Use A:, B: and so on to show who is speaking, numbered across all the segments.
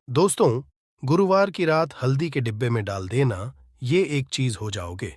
A: दोस्तों, गुरुवार की रात हल्दी के डिब्बे में डाल देना, ये एक चीज हो जाओगे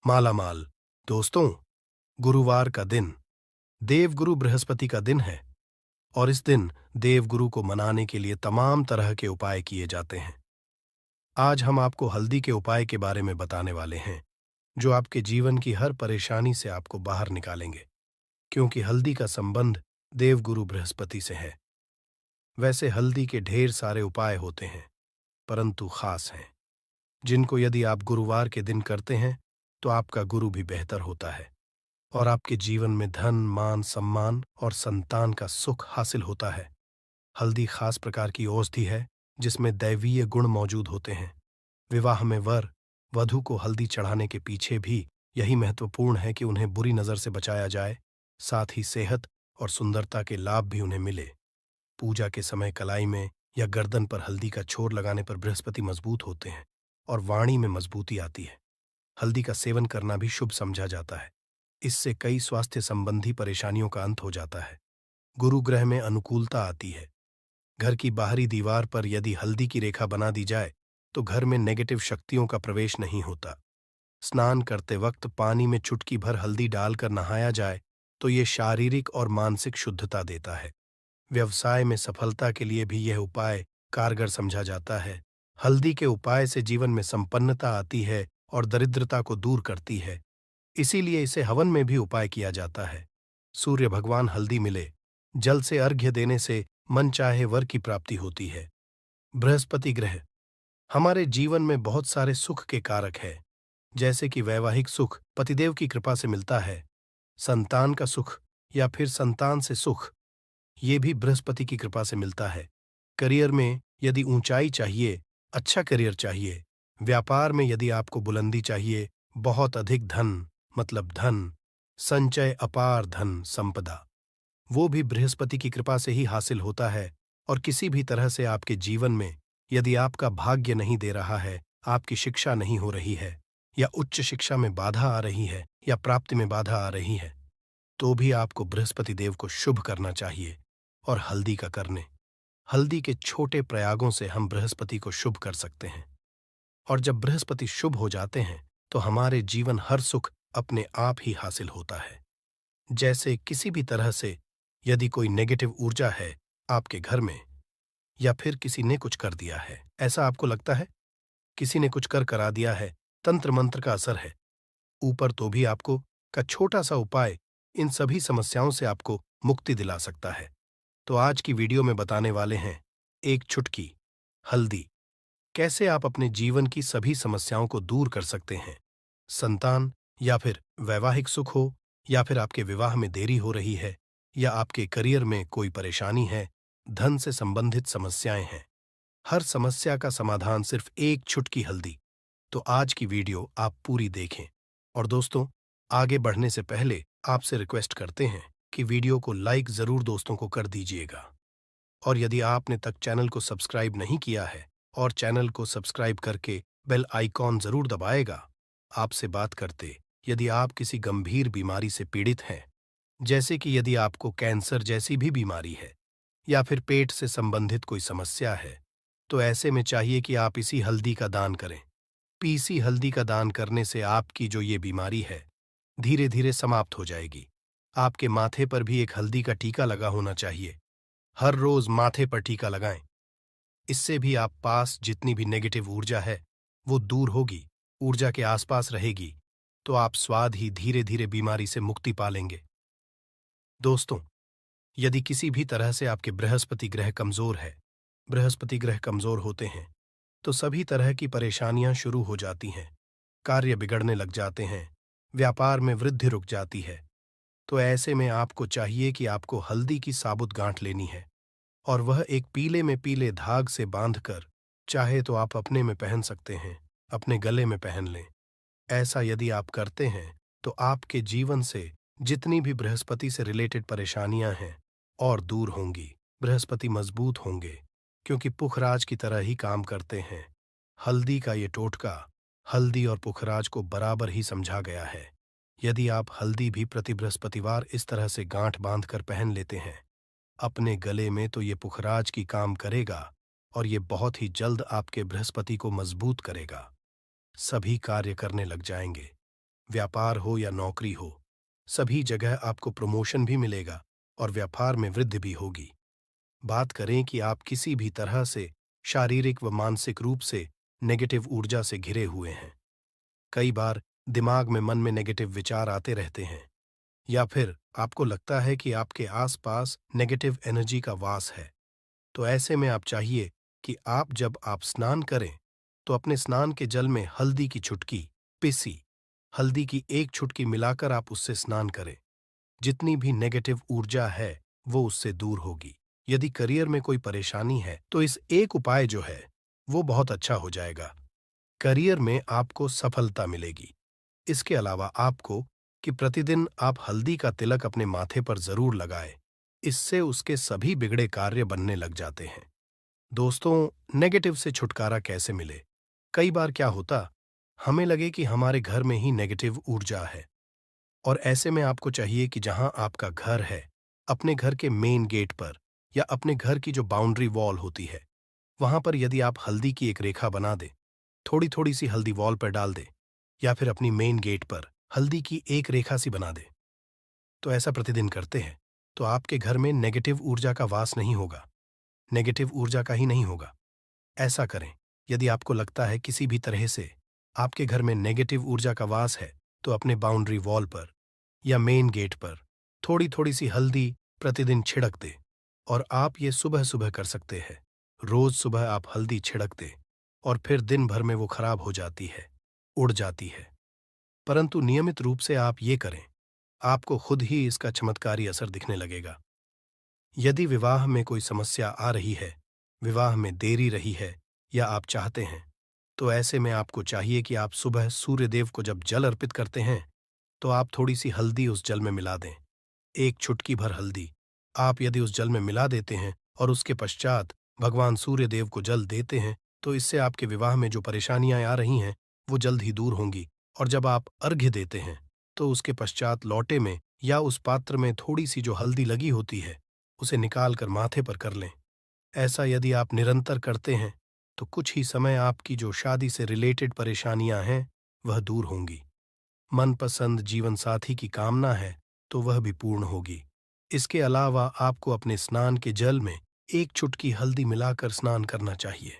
A: माला माल। दोस्तों, गुरुवार का दिन देवगुरु बृहस्पति का दिन है और इस दिन देवगुरु को मनाने के लिए तमाम तरह के उपाय किए जाते हैं। आज हम आपको हल्दी के उपाय के बारे में बताने वाले हैं, जो आपके जीवन की हर परेशानी से आपको बाहर निकालेंगे, क्योंकि हल्दी का संबंध देवगुरु बृहस्पति से है। वैसे हल्दी के ढेर सारे उपाय होते हैं, परंतु खास हैं, जिनको यदि आप गुरुवार के दिन करते हैं तो आपका गुरु भी बेहतर होता है और आपके जीवन में धन, मान, सम्मान और संतान का सुख हासिल होता है। हल्दी खास प्रकार की औषधि है जिसमें दैवीय गुण मौजूद होते हैं। विवाह में वर वधू को हल्दी चढ़ाने के पीछे भी यही महत्वपूर्ण है कि उन्हें बुरी नजर से बचाया जाए, साथ ही सेहत और सुंदरता के लाभ भी उन्हें मिले। पूजा के समय कलाई में या गर्दन पर हल्दी का छोर लगाने पर बृहस्पति मजबूत होते हैं और वाणी में मजबूती आती है। हल्दी का सेवन करना भी शुभ समझा जाता है। इससे कई स्वास्थ्य संबंधी परेशानियों का अंत हो जाता है। गुरु ग्रह में अनुकूलता आती है। घर की बाहरी दीवार पर यदि हल्दी की रेखा बना दी जाए तो घर में नेगेटिव शक्तियों का प्रवेश नहीं होता। स्नान करते वक्त पानी में चुटकी भर हल्दी डालकर नहाया जाए तो ये शारीरिक और मानसिक शुद्धता देता है। व्यवसाय में सफलता के लिए भी यह उपाय कारगर समझा जाता है। हल्दी के उपाय से जीवन में संपन्नता आती है और दरिद्रता को दूर करती है। इसीलिए इसे हवन में भी उपाय किया जाता है। सूर्य भगवान हल्दी मिले, जल से अर्घ्य देने से मन चाहे वर की प्राप्ति होती है। बृहस्पति ग्रह हमारे जीवन में बहुत सारे सुख के कारक है, जैसे कि वैवाहिक सुख पतिदेव की कृपा से मिलता है, संतान का सुख या फिर संतान से सुख ये भी बृहस्पति की कृपा से मिलता है। करियर में यदि ऊंचाई चाहिए, अच्छा करियर चाहिए, व्यापार में यदि आपको बुलंदी चाहिए, बहुत अधिक धन मतलब धन, संचय, अपार धन, संपदा, वो भी बृहस्पति की कृपा से ही हासिल होता है। और किसी भी तरह से आपके जीवन में यदि आपका भाग्य नहीं दे रहा है, आपकी शिक्षा नहीं हो रही है, या उच्च शिक्षा में बाधा आ रही है, या प्राप्ति में बाधा आ रही है, तो भी आपको बृहस्पति देव को शुभ करना चाहिए और हल्दी का करने। हल्दी के छोटे प्रयागों से हम बृहस्पति को शुभ कर सकते हैं। और जब बृहस्पति शुभ हो जाते हैं तो हमारे जीवन हर सुख अपने आप ही हासिल होता है। जैसे किसी भी तरह से यदि कोई नेगेटिव ऊर्जा है आपके घर में, या फिर किसी ने कुछ कर दिया है, ऐसा आपको लगता है किसी ने कुछ कर करा दिया है, तंत्र मंत्र का असर है, ऊपर तो भी आपको का छोटा सा उपाय इन सभी समस्याओं से आपको मुक्ति दिला सकता है। तो आज की वीडियो में बताने वाले हैं एक चुटकी हल्दी, कैसे आप अपने जीवन की सभी समस्याओं को दूर कर सकते हैं। संतान या फिर वैवाहिक सुख हो, या फिर आपके विवाह में देरी हो रही है, या आपके करियर में कोई परेशानी है, धन से संबंधित समस्याएं हैं, हर समस्या का समाधान सिर्फ एक चुटकी हल्दी। तो आज की वीडियो आप पूरी देखें। और दोस्तों, आगे बढ़ने से पहले आपसे रिक्वेस्ट करते हैं कि वीडियो को लाइक जरूर दोस्तों को कर दीजिएगा। और यदि आपने तक चैनल को सब्सक्राइब नहीं किया है और चैनल को सब्सक्राइब करके बेल आइकॉन जरूर दबाएगा। आपसे बात करते, यदि आप किसी गंभीर बीमारी से पीड़ित हैं, जैसे कि यदि आपको कैंसर जैसी भी बीमारी है, या फिर पेट से संबंधित कोई समस्या है, तो ऐसे में चाहिए कि आप इसी हल्दी का दान करें। पीसी हल्दी का दान करने से आपकी जो ये बीमारी है धीरे धीरे समाप्त हो जाएगी। आपके माथे पर भी एक हल्दी का टीका लगा होना चाहिए। हर रोज माथे पर टीका लगाएं। इससे भी आप पास जितनी भी नेगेटिव ऊर्जा है वो दूर होगी, ऊर्जा के आसपास रहेगी, तो आप स्वाद ही धीरे धीरे बीमारी से मुक्ति पालेंगे। दोस्तों, यदि किसी भी तरह से आपके बृहस्पति ग्रह कमजोर है, बृहस्पति ग्रह कमजोर होते हैं तो सभी तरह की परेशानियां शुरू हो जाती हैं, कार्य बिगड़ने लग जाते हैं, व्यापार में वृद्धि रुक जाती है। तो ऐसे में आपको चाहिए कि आपको हल्दी की साबुत गांठ लेनी है, और वह एक पीले में पीले धाग से बांधकर, चाहे तो आप अपने में पहन सकते हैं, अपने गले में पहन लें। ऐसा यदि आप करते हैं तो आपके जीवन से जितनी भी बृहस्पति से रिलेटेड परेशानियां हैं और दूर होंगी। बृहस्पति मजबूत होंगे, क्योंकि पुखराज की तरह ही काम करते हैं। हल्दी का ये टोटका हल्दी और पुखराज को बराबर ही समझा गया है। यदि आप हल्दी भी प्रति बृहस्पतिवार इस तरह से गांठ बांधकर पहन लेते हैं अपने गले में, तो ये पुखराज की काम करेगा और ये बहुत ही जल्द आपके बृहस्पति को मजबूत करेगा। सभी कार्य करने लग जाएंगे, व्यापार हो या नौकरी हो, सभी जगह आपको प्रमोशन भी मिलेगा और व्यापार में वृद्धि भी होगी। बात करें कि आप किसी भी तरह से शारीरिक व मानसिक रूप से नेगेटिव ऊर्जा से घिरे हुए हैं। कई बार दिमाग में मन में नेगेटिव विचार आते रहते हैं, या फिर आपको लगता है कि आपके आसपास नेगेटिव एनर्जी का वास है। तो ऐसे में आप चाहिए कि जब आप स्नान करें तो अपने स्नान के जल में हल्दी की चुटकी, पिसी हल्दी की एक चुटकी मिलाकर आप उससे स्नान करें। जितनी भी नेगेटिव ऊर्जा है वो उससे दूर होगी। यदि करियर में कोई परेशानी है तो इस एक उपाय जो है वो बहुत अच्छा हो जाएगा। करियर में आपको सफलता मिलेगी। इसके अलावा आपको कि प्रतिदिन आप हल्दी का तिलक अपने माथे पर जरूर लगाएं। इससे उसके सभी बिगड़े कार्य बनने लग जाते हैं। दोस्तों, नेगेटिव से छुटकारा कैसे मिले? कई बार क्या होता, हमें लगे कि हमारे घर में ही नेगेटिव ऊर्जा है, और ऐसे में आपको चाहिए कि जहां आपका घर है, अपने घर के मेन गेट पर या अपने घर की जो बाउंड्री वॉल होती है, वहां पर यदि आप हल्दी की एक रेखा बना दें, थोड़ी थोड़ी सी हल्दी वॉल पर डाल दें, या फिर अपनी मेन गेट पर हल्दी की एक रेखा सी बना दें, तो ऐसा प्रतिदिन करते हैं तो आपके घर में नेगेटिव ऊर्जा का वास नहीं होगा, नेगेटिव ऊर्जा का ही नहीं होगा। ऐसा करें। यदि आपको लगता है किसी भी तरह से आपके घर में नेगेटिव ऊर्जा का वास है, तो अपने बाउंड्री वॉल पर या मेन गेट पर थोड़ी थोड़ी सी हल्दी प्रतिदिन छिड़क दे। और आप ये सुबह सुबह कर सकते हैं। रोज सुबह आप हल्दी छिड़क दे और फिर दिन भर में वो खराब हो जाती है, उड़ जाती है। परंतु नियमित रूप से आप ये करें, आपको खुद ही इसका चमत्कारी असर दिखने लगेगा। यदि विवाह में कोई समस्या आ रही है, विवाह में देरी रही है, या आप चाहते हैं, तो ऐसे में आपको चाहिए कि आप सुबह सूर्य देव को जब जल अर्पित करते हैं तो आप थोड़ी सी हल्दी उस जल में मिला दें। एक चुटकी भर हल्दी आप यदि उस जल में मिला देते हैं और उसके पश्चात भगवान सूर्य देव को जल देते हैं, तो इससे आपके विवाह में जो परेशानियां आ रही हैं वो जल्द ही दूर होंगी। और जब आप अर्घ्य देते हैं तो उसके पश्चात लौटे में या उस पात्र में थोड़ी सी जो हल्दी लगी होती है उसे निकाल कर माथे पर कर लें। ऐसा यदि आप निरंतर करते हैं तो कुछ ही समय आपकी जो शादी से रिलेटेड परेशानियां हैं वह दूर होंगी। मनपसंद जीवन साथी की कामना है तो वह भी पूर्ण होगी। इसके अलावा आपको अपने स्नान के जल में एक चुटकी हल्दी मिलाकर स्नान करना चाहिए।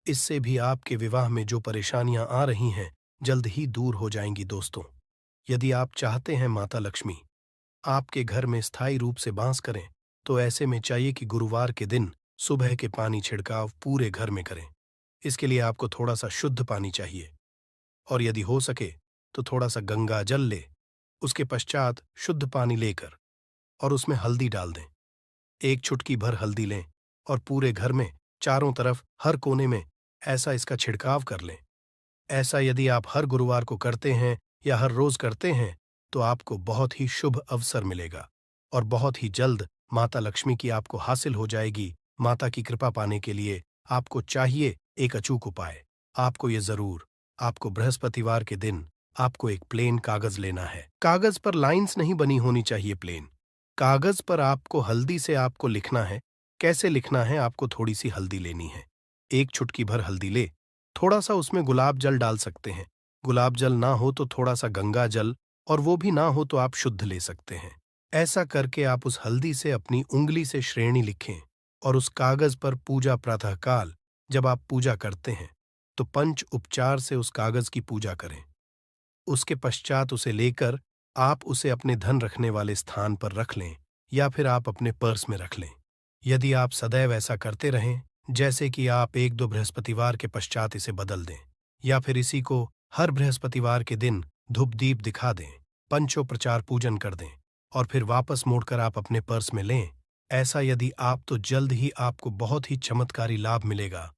A: इससे भी आपके विवाह में जो परेशानियां आ रही हैं जल्द ही दूर हो जाएंगी। दोस्तों, यदि आप चाहते हैं माता लक्ष्मी आपके घर में स्थायी रूप से वास करें, तो ऐसे में चाहिए कि गुरुवार के दिन सुबह के पानी छिड़काव पूरे घर में करें। इसके लिए आपको थोड़ा सा शुद्ध पानी चाहिए, और यदि हो सके तो थोड़ा सा गंगा जल ले। उसके पश्चात शुद्ध पानी लेकर और उसमें हल्दी डाल दें। एक चुटकी भर हल्दी लें और पूरे घर में चारों तरफ हर कोने में ऐसा इसका छिड़काव कर लें। ऐसा यदि आप हर गुरुवार को करते हैं या हर रोज करते हैं तो आपको बहुत ही शुभ अवसर मिलेगा और बहुत ही जल्द माता लक्ष्मी की आपको हासिल हो जाएगी। माता की कृपा पाने के लिए आपको चाहिए एक अचूक उपाय। आपको ये जरूर, आपको बृहस्पतिवार के दिन आपको एक प्लेन कागज लेना है। कागज पर लाइंस नहीं बनी होनी चाहिए, प्लेन कागज पर आपको हल्दी से आपको लिखना है। कैसे लिखना है? आपको थोड़ी सी हल्दी लेनी है, एक चुटकी भर हल्दी ले, थोड़ा सा उसमें गुलाब जल डाल सकते हैं। गुलाब जल ना हो तो थोड़ा सा गंगा जल, और वो भी ना हो तो आप शुद्ध ले सकते हैं। ऐसा करके आप उस हल्दी से अपनी उंगली से श्रेणी लिखें और उस कागज पर पूजा प्रातःकाल जब आप पूजा करते हैं तो पंच उपचार से उस कागज की पूजा करें। उसके पश्चात उसे लेकर आप उसे अपने धन रखने वाले स्थान पर रख लें या फिर आप अपने पर्स में रख लें। यदि आप सदैव ऐसा करते रहें, जैसे कि आप एक दो बृहस्पतिवार के पश्चात इसे बदल दें या फिर इसी को हर बृहस्पतिवार के दिन धूप दीप दिखा दें, पंचोपचार पूजन कर दें और फिर वापस मोड़कर आप अपने पर्स में लें। ऐसा यदि आप तो जल्द ही आपको बहुत ही चमत्कारी लाभ मिलेगा।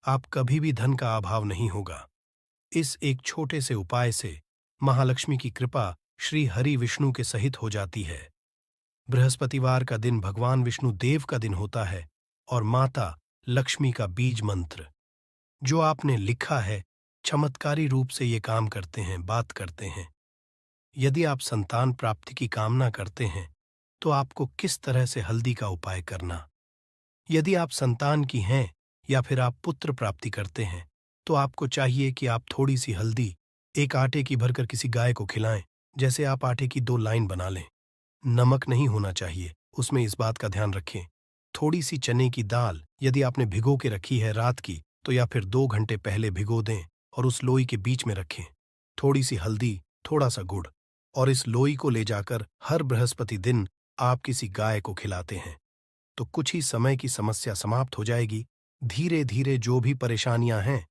A: आप कभी भी धन का अभाव नहीं होगा। इस एक छोटे से उपाय से महालक्ष्मी की कृपा श्री हरि विष्णु के सहित हो जाती है। बृहस्पतिवार का दिन भगवान विष्णु देव का दिन होता है और माता लक्ष्मी का बीज मंत्र जो आपने लिखा है चमत्कारी रूप से ये काम करते हैं, बात करते हैं। यदि आप संतान प्राप्ति की कामना करते हैं तो आपको किस तरह से हल्दी का उपाय करना। यदि आप संतान की हैं या फिर आप पुत्र प्राप्ति करते हैं, तो आपको चाहिए कि आप थोड़ी सी हल्दी एक आटे की भरकर किसी गाय को खिलाएं। जैसे आप आटे की 2 लाइन बना लें। नमक नहीं होना चाहिए, उसमें इस बात का ध्यान रखें। थोड़ी सी चने की दाल यदि आपने भिगो के रखी है रात की, तो या फिर 2 घंटे पहले भिगो दें और उस लोई के बीच में रखें। थोड़ी सी हल्दी, थोड़ा सा गुड़, और इस लोई को ले जाकर हर बृहस्पति दिन आप किसी गाय को खिलाते हैं, तो कुछ ही समय की समस्या समाप्त हो जाएगी। धीरे धीरे जो भी परेशानियां हैं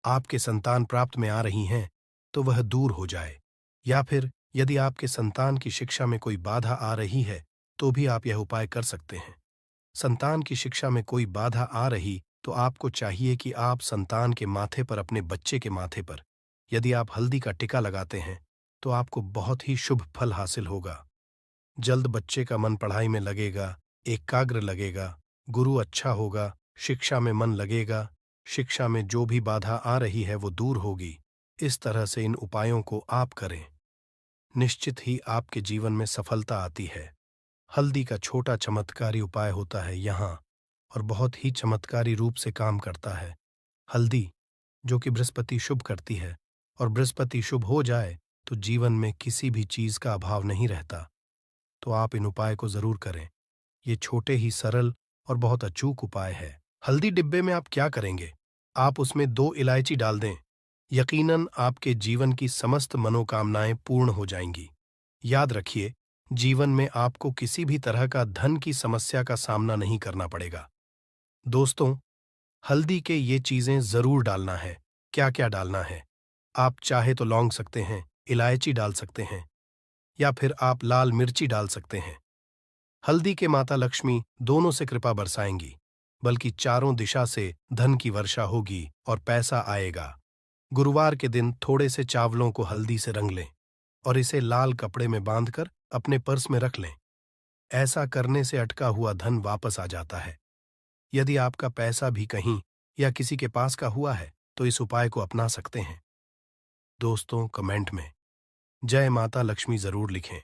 A: आपके संतान प्राप्त में आ रही हैं, तो वह दूर हो जाए। या फिर यदि आपके संतान की शिक्षा में कोई बाधा आ रही है, तो भी आप यह उपाय कर सकते हैं। संतान की शिक्षा में कोई बाधा आ रही, तो आपको चाहिए कि आप संतान के माथे पर, अपने बच्चे के माथे पर यदि आप हल्दी का टिका लगाते हैं, तो आपको बहुत ही शुभ फल हासिल होगा। जल्द बच्चे का मन पढ़ाई में लगेगा, एकाग्र लगेगा, गुरु अच्छा होगा, शिक्षा में मन लगेगा, शिक्षा में जो भी बाधा आ रही है वो दूर होगी। इस तरह से इन उपायों को आप करें, निश्चित ही आपके जीवन में सफलता आती है। हल्दी का छोटा चमत्कारी उपाय होता है यहाँ, और बहुत ही चमत्कारी रूप से काम करता है। हल्दी, जो कि बृहस्पति शुभ करती है, और बृहस्पति शुभ हो जाए तो जीवन में किसी भी चीज का अभाव नहीं रहता। तो आप इन उपाय को जरूर करें। ये छोटे ही सरल और बहुत अचूक उपाय है। हल्दी डिब्बे में आप क्या करेंगे? आप उसमें 2 इलायची डाल दें। यकीनन आपके जीवन की समस्त मनोकामनाएं पूर्ण हो जाएंगी। याद रखिए, जीवन में आपको किसी भी तरह का धन की समस्या का सामना नहीं करना पड़ेगा। दोस्तों, हल्दी के ये चीजें जरूर डालना है। क्या क्या डालना है? आप चाहे तो लौंग सकते हैं, इलायची डाल सकते हैं, या फिर आप लाल मिर्ची डाल सकते हैं। हल्दी के माता लक्ष्मी दोनों से कृपा बरसाएंगी, बल्कि चारों दिशा से धन की वर्षा होगी और पैसा आएगा। गुरुवार के दिन थोड़े से चावलों को हल्दी से रंग लें और इसे लाल कपड़े में बांधकर अपने पर्स में रख लें। ऐसा करने से अटका हुआ धन वापस आ जाता है। यदि आपका पैसा भी कहीं या किसी के पास का हुआ है, तो इस उपाय को अपना सकते हैं। दोस्तों, कमेंट में जय माता लक्ष्मी जरूर लिखें।